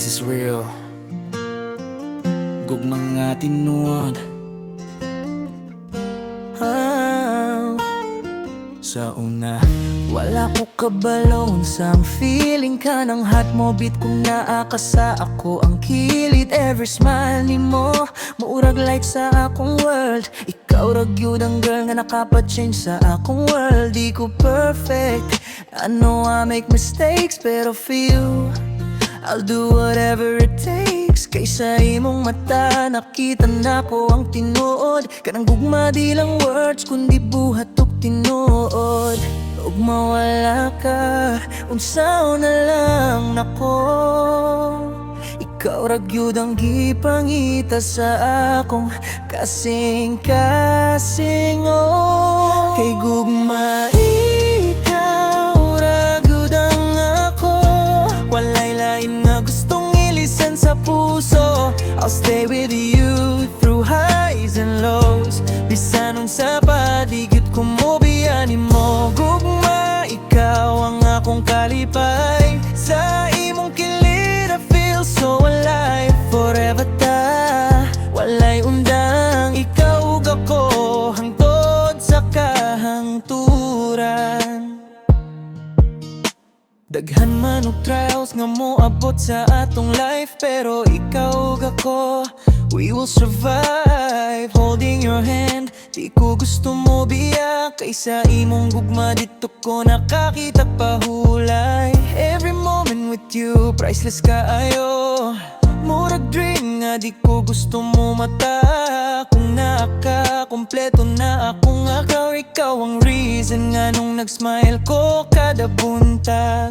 This is real. Gugmang nga tinuod. Sa una, wala ko kabalon sa feeling ka ng hot mo. Beat kung naakasa ako ang kilit. Every smile ni mo, maurag light sa akong world. Ikaw rag yun ang girl nga nakapa-change sa akong world. Di ko perfect, I know I make mistakes, pero for you, I'll do whatever it takes. Kaysa imong mata, nakita na ko ang tinuod. Kanang gugma di lang words, kundi buhat ug tinuod. Ug mawala ka, unsaon na lang nako. Ikaw ra gyud ang gipangita sa akong kasing-kasing, oh. Kay gugma ikaw ra gyud ang ako. Walay lain nga gustong ilisan sa puso. I'll stay with you through highs and lows. Bisan unsa pa di gyud ko mobiyan nimo. Gugma ikaw ang akong kalipay. Sa imong kilid I feel so alive. Forever ta, walay undang. Ikaw ug ako hangtod sa kahangturan. Daghan man og trials nga moabot sa atong life, pero ikaw ug ako, we will survive. Holding your hand, di ko gusto mo biya. Kaysa imong gugma dito ko nakakita pahulay. Every moment with you, priceless kaayo. Murag dream nga di ko gusto mo mata. Kung nakakompleto na akong akaw, ikaw ang reason nga nung nag-smile ko kada buntag.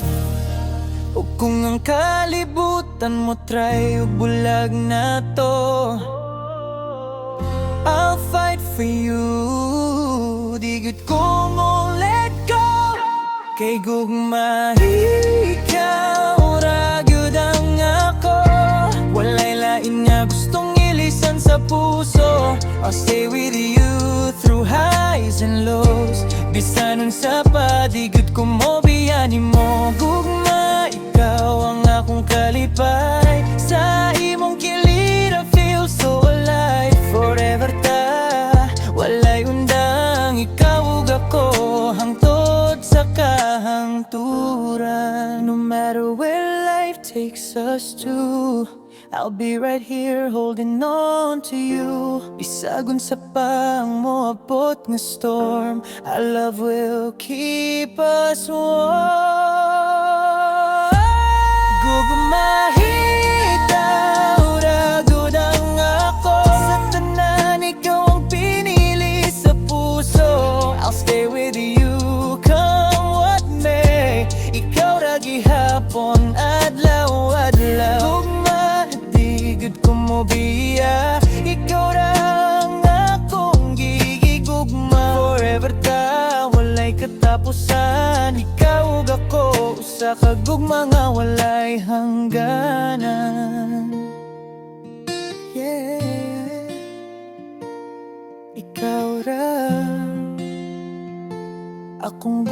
O kung ang kalibutan mo try ug bulag na to, I'll fight for you. Di gud ko mo let go. Kay gugma ikaw ra gyud ang ako. Walay lain nga gustong ilisan sa puso. I'll stay with you through highs and lows. Bisan unsa pa di gud ko mobiyan nimo. Gugma ikaw ang akong kalipay. Sa imong kilid I feel so alive. Forever ta, walay undang. Ikaw ug ako hangtod sa kahangturan. No matter where life takes us to, I'll be right here holding on to you. Bisag unsa pa ang moabot nga storm, our love will keep us warm. Gugmahitaw ra gyud ang ako. Sa tanan ikaw ang pinili sa puso. I'll stay with you come what may. Ikaw ra gihapon adlaw-adlaw. Gud ko mo biya, ikaw ra ang akong gigigugma. Forever ta, walay katapusan. Ikaw ug ako, usa ka gugma nga walay hangganan. Yeah, ikaw ra akong